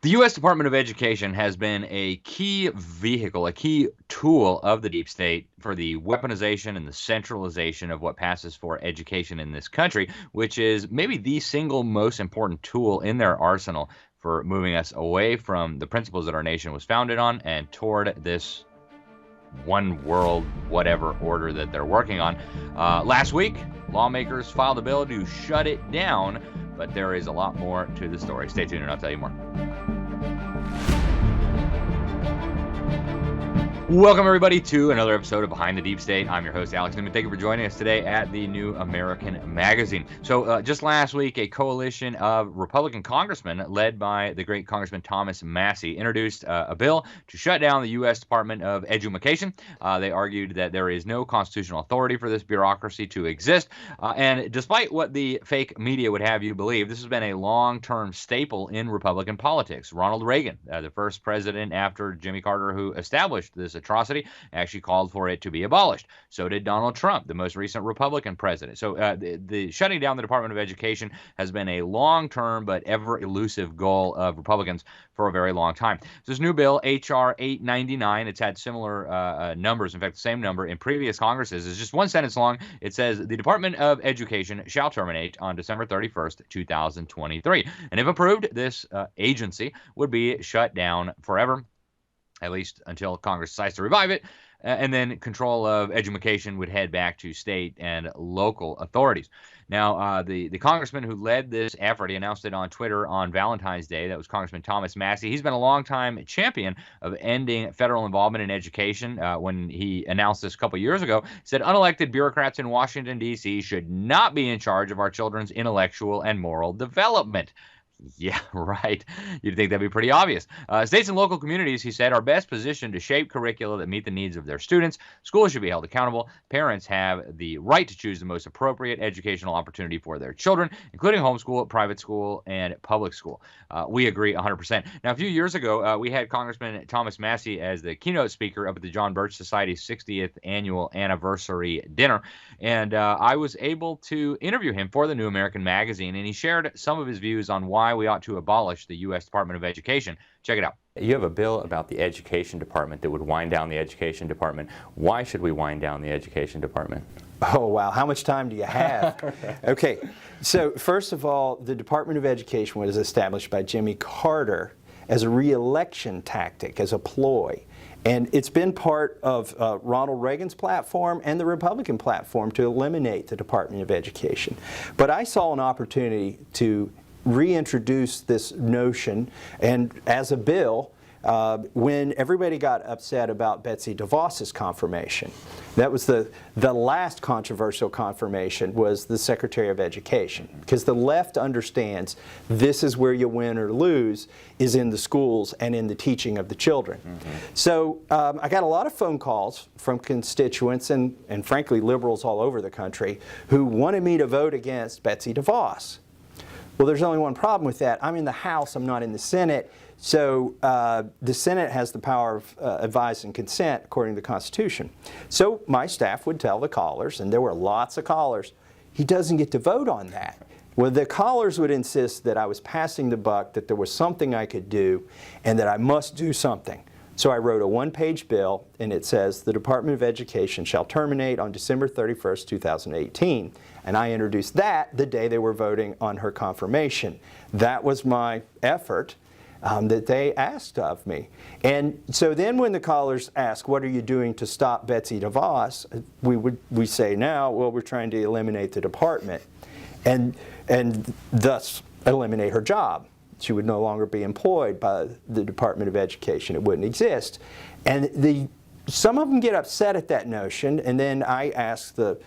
The U.S. Department of Education has been a key vehicle, a key tool of the deep state for the weaponization and the centralization of what passes for education in this country, which is maybe the single most important tool in their arsenal for moving us away from the principles that our nation was founded on and toward this one world, whatever order that they're working on. Last week, lawmakers filed a bill to shut it down, but there is a lot more to the story. Stay tuned and I'll tell you more. Welcome, everybody, to another episode of Behind the Deep State. I'm your host, Alex Newman. Thank you for joining us today at the New American Magazine. So just last week, a coalition of Republican congressmen led by the great Congressman Thomas Massie introduced a bill to shut down the U.S. Department of Education. They argued that there is no constitutional authority for this bureaucracy to exist. And despite what the fake media would have you believe, this has been a long-term staple in Republican politics. Ronald Reagan, the first president after Jimmy Carter who established this atrocity, actually called for it to be abolished. So did Donald Trump, the most recent Republican president. So the shutting down the Department of Education has been a long-term but ever elusive goal of Republicans for a very long time. So this new bill, H.R. 899, it's had similar numbers, in fact, the same number in previous Congresses. It's just one sentence long. It says, the Department of Education shall terminate on December 31st, 2023. And if approved, this agency would be shut down forever, at least until Congress decides to revive it, and then control of education would head back to state and local authorities. Now, the congressman who led this effort, he announced it on Twitter on Valentine's Day. That was Congressman Thomas Massie. He's been a longtime champion of ending federal involvement in education. When he announced this a couple years ago, he said unelected bureaucrats in Washington, D.C. should not be in charge of our children's intellectual and moral development. Yeah, right. You'd think that'd be pretty obvious. States and local communities, he said, are best positioned to shape curricula that meet the needs of their students. Schools should be held accountable. Parents have the right to choose the most appropriate educational opportunity for their children, including homeschool, private school, and public school. We agree 100%. Now, a few years ago, we had Congressman Thomas Massie as the keynote speaker up at the John Birch Society's 60th annual anniversary dinner, and I was able to interview him for the New American Magazine, and he shared some of his views on why we ought to abolish the U.S. Department of Education. Check it out. You have a bill about the Education Department that would wind down the Education Department. Why should we wind down the Education Department? Oh, wow. How much time do you have? Okay. So, first of all, the Department of Education was established by Jimmy Carter as a re-election tactic, as a ploy. And it's been part of Ronald Reagan's platform and the Republican platform to eliminate the Department of Education. But I saw an opportunity to reintroduce this notion, and as a bill, when everybody got upset about Betsy DeVos's confirmation. That was the last controversial confirmation, was the Secretary of Education, because the left understands this is where you win or lose, is in the schools and in the teaching of the children. So I got a lot of phone calls from constituents and frankly liberals all over the country who wanted me to vote against Betsy DeVos. Well, there's only one problem with that. I'm in the House, I'm not in the Senate, so the Senate has the power of advice and consent according to the Constitution. So my staff would tell the callers, and there were lots of callers, he doesn't get to vote on that. Well, the callers would insist that I was passing the buck, that there was something I could do, and that I must do something. So I wrote a one-page bill, and it says, the Department of Education shall terminate on December 31st, 2018. And I introduced that the day they were voting on her confirmation. That was my effort that they asked of me. And so then when the callers ask, what are you doing to stop Betsy DeVos? We say now, well, we're trying to eliminate the department and thus eliminate her job. She would no longer be employed by the Department of Education. It wouldn't exist. And some of them get upset at that notion, and then I ask the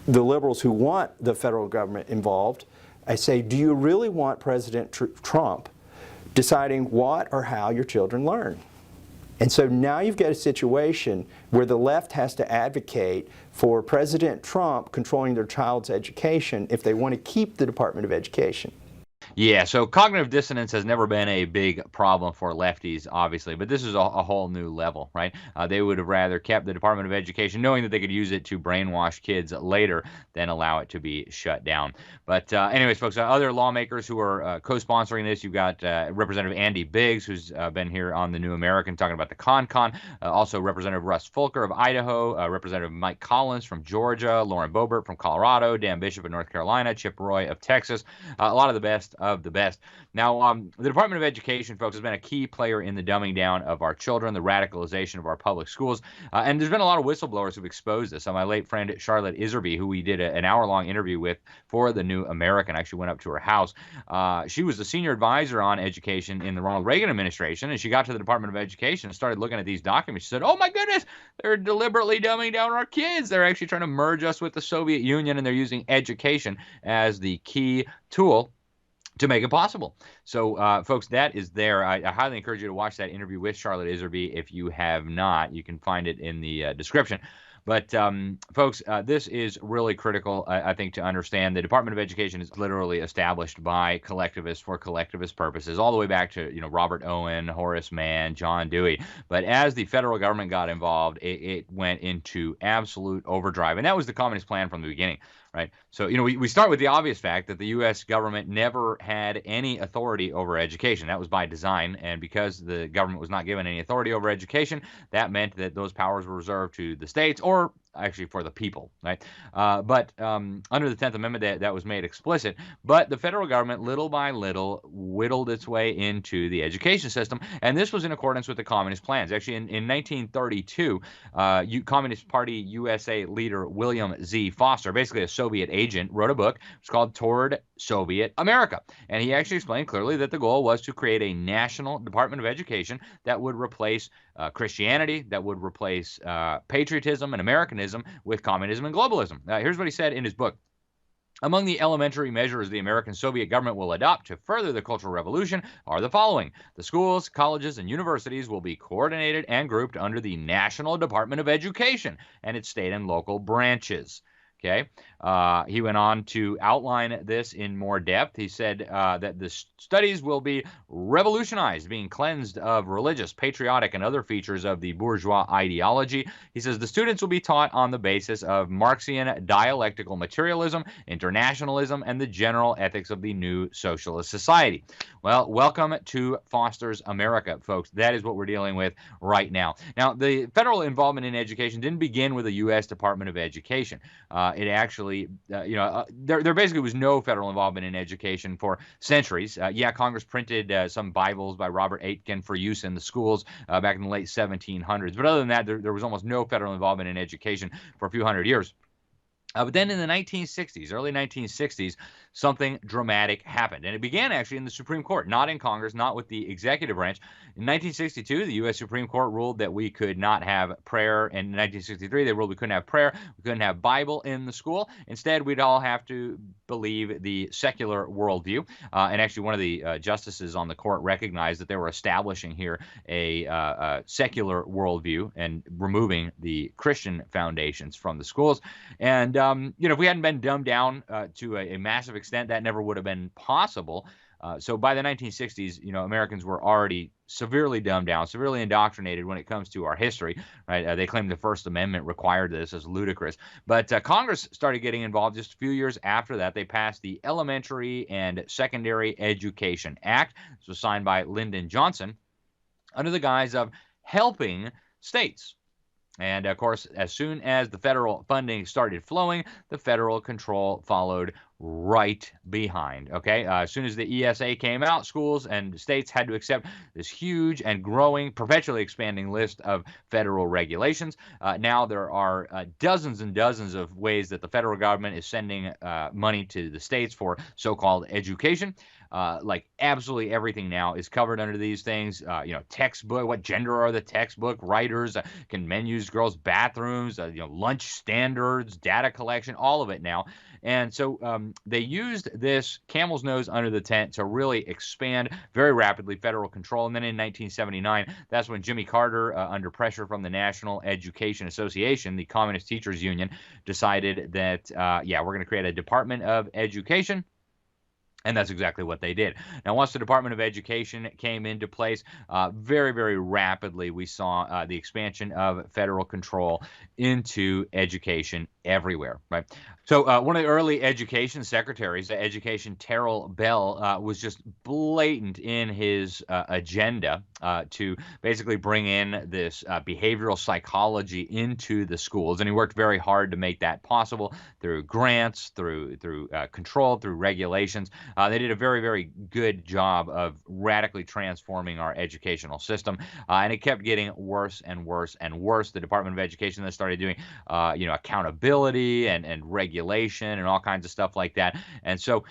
liberals who want the federal government involved, I say, do you really want President Trump deciding what or how your children learn? And so now you've got a situation where the left has to advocate for President Trump controlling their child's education if they want to keep the Department of Education. Yeah, so cognitive dissonance has never been a big problem for lefties, obviously, but this is a whole new level, right? They would have rather kept the Department of Education, knowing that they could use it to brainwash kids later, than allow it to be shut down. But anyways, folks, other lawmakers who are co-sponsoring this, you've got Representative Andy Biggs, who's been here on the New American talking about the CON-CON, also Representative Russ Fulker of Idaho, Representative Mike Collins from Georgia, Lauren Boebert from Colorado, Dan Bishop of North Carolina, Chip Roy of Texas, a lot of the best of the best. Now, the Department of Education, folks, has been a key player in the dumbing down of our children, the radicalization of our public schools, and there's been a lot of whistleblowers who've exposed this. My late friend Charlotte Iserby, who we did an hour-long interview with for the New American, I actually went up to her house. She was the senior advisor on education in the Ronald Reagan administration, and she got to the Department of Education and started looking at these documents. She said, "Oh my goodness, they're deliberately dumbing down our kids. They're actually trying to merge us with the Soviet Union, and they're using education as the key tool to make it possible." So, folks, that is there. I highly encourage you to watch that interview with Charlotte Iserby if you have not. You can find it in the description. But, folks, this is really critical, I think, to understand. The Department of Education is literally established by collectivists for collectivist purposes, all the way back to, Robert Owen, Horace Mann, John Dewey. But as the federal government got involved, it went into absolute overdrive. And that was the Communist plan from the beginning. Right. So, we start with the obvious fact that the U.S. government never had any authority over education. That was by design. And because the government was not given any authority over education, that meant that those powers were reserved to the states, or actually for the people, right? But under the 10th Amendment, that was made explicit. But the federal government, little by little, whittled its way into the education system. And this was in accordance with the communist plans. Actually, in 1932, Communist Party USA leader William Z. Foster, basically a Soviet agent, wrote a book. It's called Toward Soviet America. And he actually explained clearly that the goal was to create a national Department of Education that would replace Christianity, that would replace patriotism and Americanism with communism and globalism. Here's what he said in his book. Among the elementary measures the American Soviet government will adopt to further the Cultural Revolution are the following. The schools, colleges, and universities will be coordinated and grouped under the National Department of Education and its state and local branches. Okay. He went on to outline this in more depth. He said that the studies will be revolutionized, being cleansed of religious, patriotic, and other features of the bourgeois ideology. He says the students will be taught on the basis of Marxian dialectical materialism, internationalism, and the general ethics of the new socialist society. Well, welcome to Foster's America, folks. That is what we're dealing with right now. Now, the federal involvement in education didn't begin with the U.S. Department of Education. It actually, there basically was no federal involvement in education for centuries. Congress printed some Bibles by Robert Aitken for use in the schools back in the late 1700s. But other than that, there was almost no federal involvement in education for a few hundred years. But then in the 1960s, early 1960s, something dramatic happened. And it began actually in the Supreme Court, not in Congress, not with the executive branch. In 1962, the U.S. Supreme Court ruled that we could not have prayer. And in 1963, they ruled we couldn't have prayer. We couldn't have Bible in the school. Instead, we'd all have to believe the secular worldview. And actually, one of the justices on the court recognized that they were establishing here a secular worldview and removing the Christian foundations from the schools. And if we hadn't been dumbed down to a massive extent, that never would have been possible. So by the 1960s, Americans were already severely dumbed down, severely indoctrinated when it comes to our history, right? They claimed the First Amendment required this as ludicrous. But Congress started getting involved just a few years after that. They passed the Elementary and Secondary Education Act. This was signed by Lyndon Johnson under the guise of helping states. And, of course, as soon as the federal funding started flowing, the federal control followed right behind, okay? As soon as the ESA came out, schools and states had to accept this huge and growing, perpetually expanding list of federal regulations. Now there are dozens and dozens of ways that the federal government is sending money to the states for so-called education. Like absolutely everything now is covered under these things. Textbook, what gender are the textbook writers? Can men use girls' bathrooms? Lunch standards, data collection, all of it now. And so they used this camel's nose under the tent to really expand very rapidly federal control. And then in 1979, that's when Jimmy Carter, under pressure from the National Education Association, the Communist Teachers Union, decided that, we're going to create a Department of Education. And that's exactly what they did. Now, once the Department of Education came into place, very, very rapidly, we saw the expansion of federal control into education everywhere, right? So one of the early education secretaries, Education Terrell Bell, was just blatant in his agenda to basically bring in this behavioral psychology into the schools. And he worked very hard to make that possible through grants, through control, through regulations. They did a very, very good job of radically transforming our educational system, and it kept getting worse and worse and worse. The Department of Education then started doing, accountability and regulation and all kinds of stuff like that. And so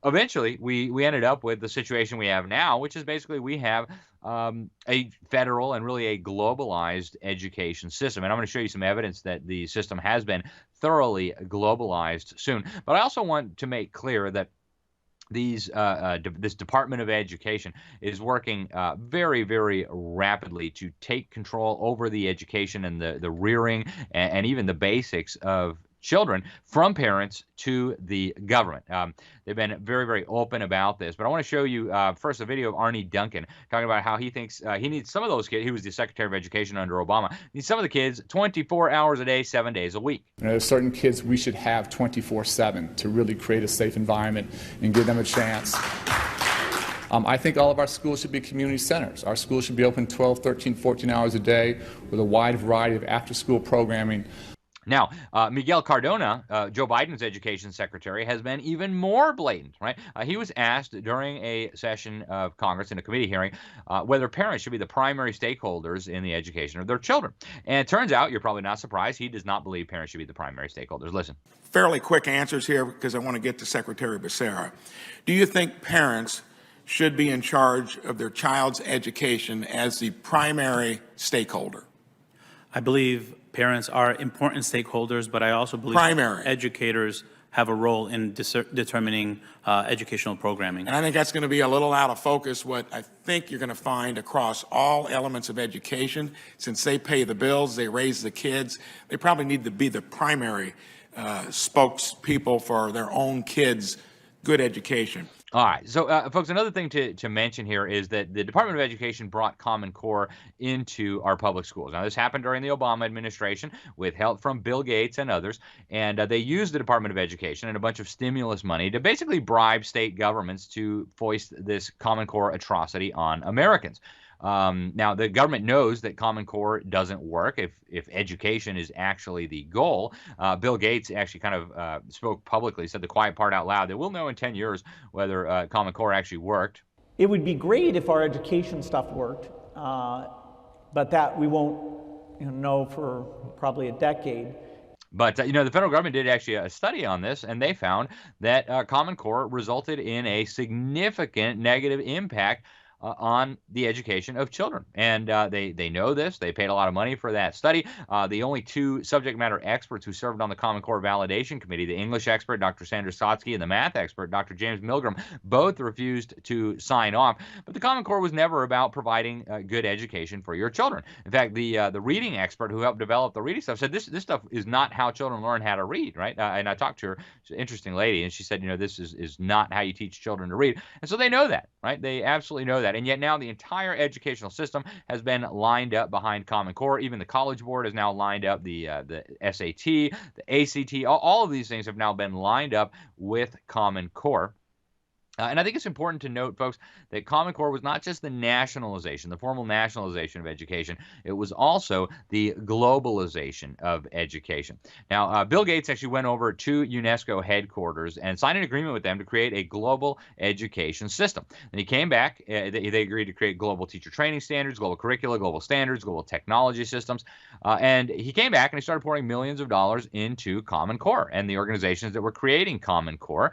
eventually we ended up with the situation we have now, which is basically we have a federal and really a globalized education system. And I'm going to show you some evidence that the system has been thoroughly globalized soon. But I also want to make clear that this Department of Education is working very, very rapidly to take control over the education and the rearing and even the basics of children from parents to the government. They've been very, very open about this. But I want to show you first a video of Arnie Duncan talking about how he thinks he needs some of those kids. He was the Secretary of Education under Obama. Needs some of the kids 24 hours a day, 7 days a week. There's certain kids we should have 24/7 to really create a safe environment and give them a chance. I think all of our schools should be community centers. Our schools should be open 12, 13, 14 hours a day with a wide variety of after-school programming. Now, Miguel Cardona, Joe Biden's education secretary, has been even more blatant, right? He was asked during a session of Congress in a committee hearing whether parents should be the primary stakeholders in the education of their children. And it turns out, you're probably not surprised, he does not believe parents should be the primary stakeholders. Listen. Fairly quick answers here because I want to get to Secretary Becerra. Do you think parents should be in charge of their child's education as the primary stakeholder? I believe parents are important stakeholders, but I also believe educators have a role in determining educational programming. And I think that's going to be a little out of focus, what I think you're going to find across all elements of education. Since they pay the bills, they raise the kids, they probably need to be the primary spokespeople for their own kids' good education. All right. So, folks, another thing to mention here is that the Department of Education brought Common Core into our public schools. Now, this happened during the Obama administration with help from Bill Gates and others, and they used the Department of Education and a bunch of stimulus money to basically bribe state governments to foist this Common Core atrocity on Americans. Now, the government knows that Common Core doesn't work if education is actually the goal. Bill Gates actually kind of spoke publicly, said the quiet part out loud, that we'll know in 10 years whether Common Core actually worked. It would be great if our education stuff worked, but that we won't know for probably a decade. But, the federal government did actually a study on this, and they found that Common Core resulted in a significant negative impact on the education of children. And they know this. They paid a lot of money for that study. The only two subject matter experts who served on the Common Core Validation Committee, the English expert, Dr. Sandra Stotsky, and the math expert, Dr. James Milgram, both refused to sign off. But the Common Core was never about providing good education for your children. In fact, the reading expert who helped develop the reading stuff said this stuff is not how children learn how to read, right? And I talked to her, she's an interesting lady, and she said, this is not how you teach children to read. And so they know that, right? They absolutely know that. And yet now the entire educational system has been lined up behind Common Core. Even the College Board has now lined up the SAT, the ACT. All of these things have now been lined up with Common Core. And I think it's important to note, folks, that Common Core was not just the nationalization, the formal nationalization of education. It was also the globalization of education. Now, Bill Gates actually went over to UNESCO headquarters and signed an agreement with them to create a global education system. And he came back. They agreed to create global teacher training standards, global curricula, global standards, global technology systems. And he came back and he started pouring millions of dollars into Common Core and the organizations that were creating Common Core.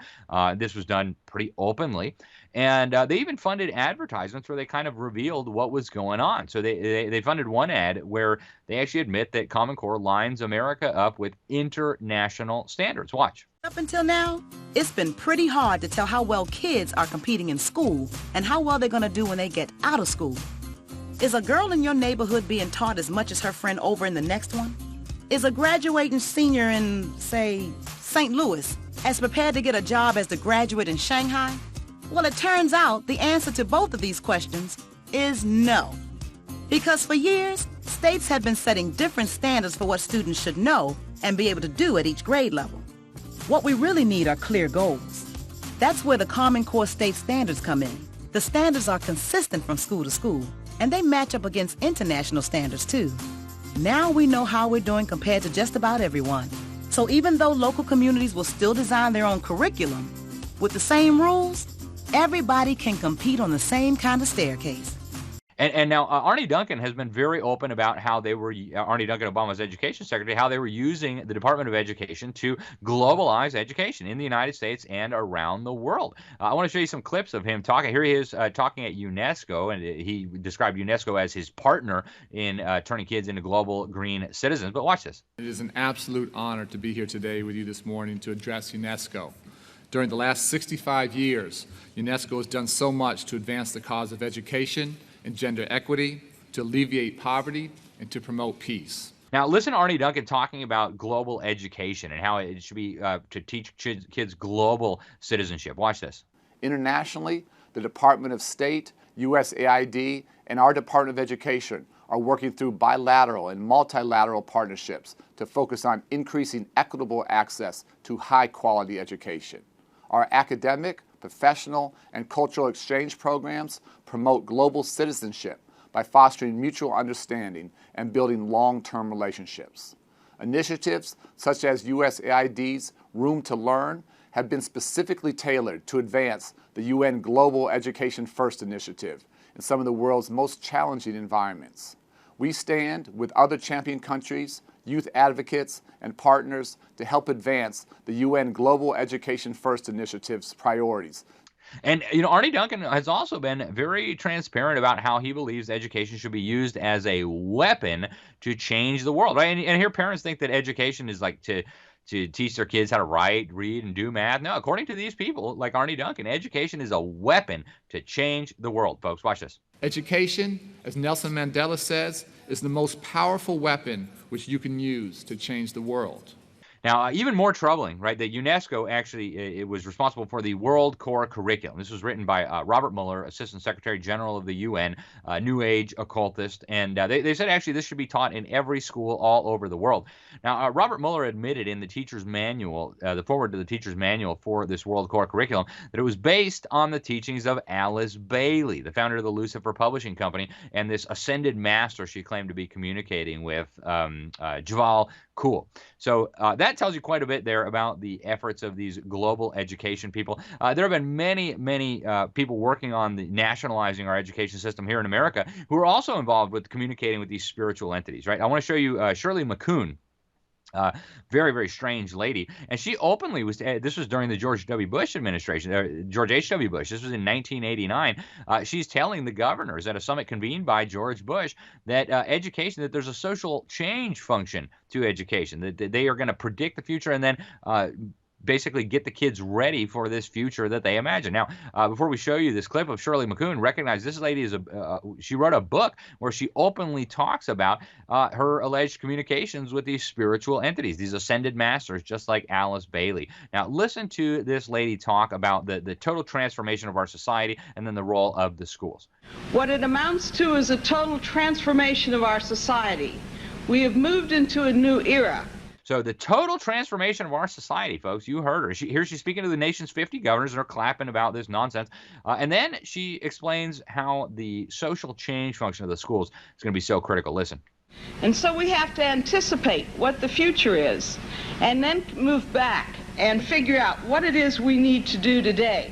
This was done pretty openly, and they even funded advertisements where they kind of revealed what was going on. So they funded one ad where they actually admit that Common Core lines America up with international standards. Watch. Up until now, it's been pretty hard to tell how well kids are competing in school and how well they're going to do when they get out of school. Is a girl in your neighborhood being taught as much as her friend over in the next one? Is a graduating senior in, say, St. Louis as prepared to get a job as the graduate in Shanghai? Well, it turns out the answer to both of these questions is no. Because for years, states have been setting different standards for what students should know and be able to do at each grade level. What we really need are clear goals. That's where the Common Core state standards come in. The standards are consistent from school to school, and they match up against international standards too. Now we know how we're doing compared to just about everyone. So even though local communities will still design their own curriculum, with the same rules, everybody can compete on the same kind of staircase. And now Arne Duncan has been very open about how they were, Arne Duncan, Obama's education secretary, how they were using the Department of Education to globalize education in the United States and around the world. I want to show you some clips of him talking. Here he is talking at UNESCO, and he described UNESCO as his partner in turning kids into global green citizens. But watch this. It is an absolute honor to be here today with you this morning to address UNESCO. During the last 65 years, UNESCO has done so much to advance the cause of education and gender equity, to alleviate poverty, and to promote peace. Now, listen to Arne Duncan talking about global education and how it should be to teach kids global citizenship. Watch this. Internationally, the Department of State, USAID, and our Department of Education are working through bilateral and multilateral partnerships to focus on increasing equitable access to high-quality education. Our academic, professional, and cultural exchange programs promote global citizenship by fostering mutual understanding and building long-term relationships. Initiatives such as USAID's Room to Learn have been specifically tailored to advance the UN Global Education First initiative in some of the world's most challenging environments. We stand with other champion countries, youth advocates, and partners to help advance the UN Global Education First initiative's priorities. And, you know, Arne Duncan has also been very transparent about how he believes education should be used as a weapon to change the world, right? And here parents think that education is like to teach their kids how to write, read, and do math. No, according to these people, like Arne Duncan, education is a weapon to change the world, folks. Watch this. Education, as Nelson Mandela says, is the most powerful weapon which you can use to change the world. Now, even more troubling, right, that UNESCO actually it was responsible for the World Core Curriculum. This was written by Robert Mueller, Assistant Secretary General of the UN, New Age occultist, and they said actually this should be taught in every school all over the world. Now, Robert Mueller admitted in the teacher's manual, the foreword to the teacher's manual for this World Core Curriculum, that it was based on the teachings of Alice Bailey, the founder of the Lucifer Publishing Company, and this ascended master she claimed to be communicating with, Jval Cool. So that tells you quite a bit there about the efforts of these global education people. There have been many people working on the nationalizing our education system here in America who are also involved with communicating with these spiritual entities, right? I want to show you Shirley McCoon. Very, very strange lady. And she openly was, this was during the George W. Bush administration, George H.W. Bush. This was in 1989. She's telling the governors at a summit convened by George Bush that education, that there's a social change function to education, that they are going to predict the future and then basically get the kids ready for this future that they imagine. Now, before we show you this clip of Shirley McCoon, recognize this lady is she wrote a book where she openly talks about her alleged communications with these spiritual entities, these ascended masters, just like Alice Bailey. Now, listen to this lady talk about the total transformation of our society and then the role of the schools. What it amounts to is a total transformation of our society. We have moved into a new era. So the total transformation of our society, folks, you heard her. Here she's speaking to the nation's 50 governors, and they're clapping about this nonsense. And then she explains how the social change function of the schools is going to be so critical. Listen. And so we have to anticipate what the future is, and then move back and figure out what it is we need to do today.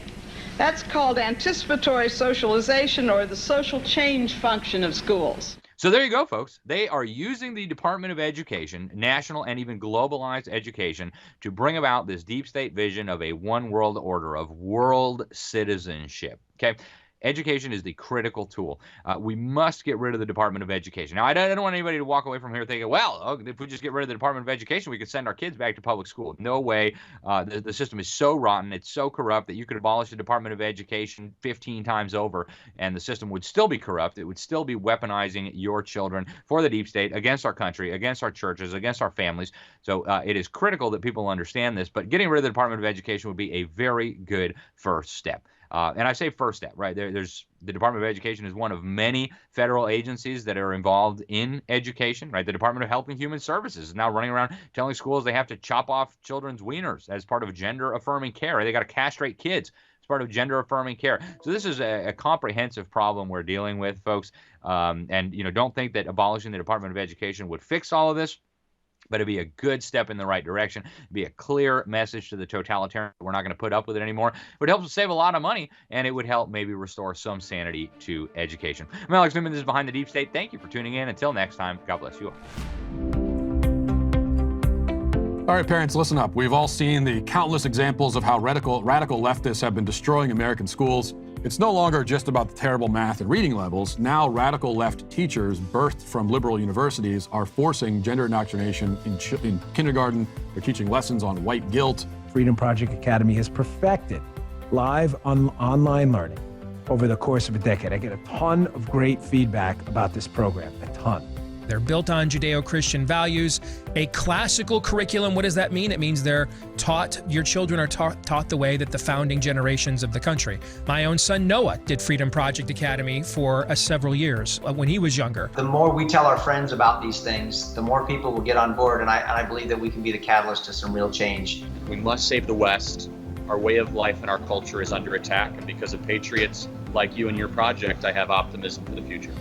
That's called anticipatory socialization, or the social change function of schools. So there you go, folks. They are using the Department of Education, national and even globalized education, to bring about this deep state vision of a one world order of world citizenship. Okay. Education is the critical tool. We must get rid of the Department of Education. Now, I don't want anybody to walk away from here thinking, well, if we just get rid of the Department of Education, we could send our kids back to public school. No way. The system is so rotten, it's so corrupt that you could abolish the Department of Education 15 times over, and the system would still be corrupt. It would still be weaponizing your children for the deep state, against our country, against our churches, against our families. So it is critical that people understand this, but getting rid of the Department of Education would be a very good first step. And I say first step, right? There's the Department of Education is one of many federal agencies that are involved in education, right? The Department of Health and Human Services is now running around telling schools they have to chop off children's wieners as part of gender-affirming care. They got to castrate kids as part of gender-affirming care. So this is a comprehensive problem we're dealing with, folks. And don't think that abolishing the Department of Education would fix all of this. But it'd be a good step in the right direction. It'd be a clear message to the totalitarian. We're not going to put up with it anymore. It would help us save a lot of money, and it would help maybe restore some sanity to education. I'm Alex Newman. This is Behind the Deep State. Thank you for tuning in. Until next time, God bless you all. All right, parents, listen up. We've all seen the countless examples of how radical leftists have been destroying American schools. It's no longer just about the terrible math and reading levels. Now, radical left teachers birthed from liberal universities are forcing gender indoctrination in kindergarten. They're teaching lessons on white guilt. Freedom Project Academy has perfected live online learning over the course of a decade. I get a ton of great feedback about this program, a ton. They're built on Judeo-Christian values, a classical curriculum. What does that mean? It means they're taught, your children are taught the way that the founding generations of the country. My own son Noah did Freedom Project Academy for several years when he was younger. The more we tell our friends about these things, the more people will get on board, and I believe that we can be the catalyst to some real change. We must save the West. Our way of life and our culture is under attack, and because of patriots like you and your project, I have optimism for the future.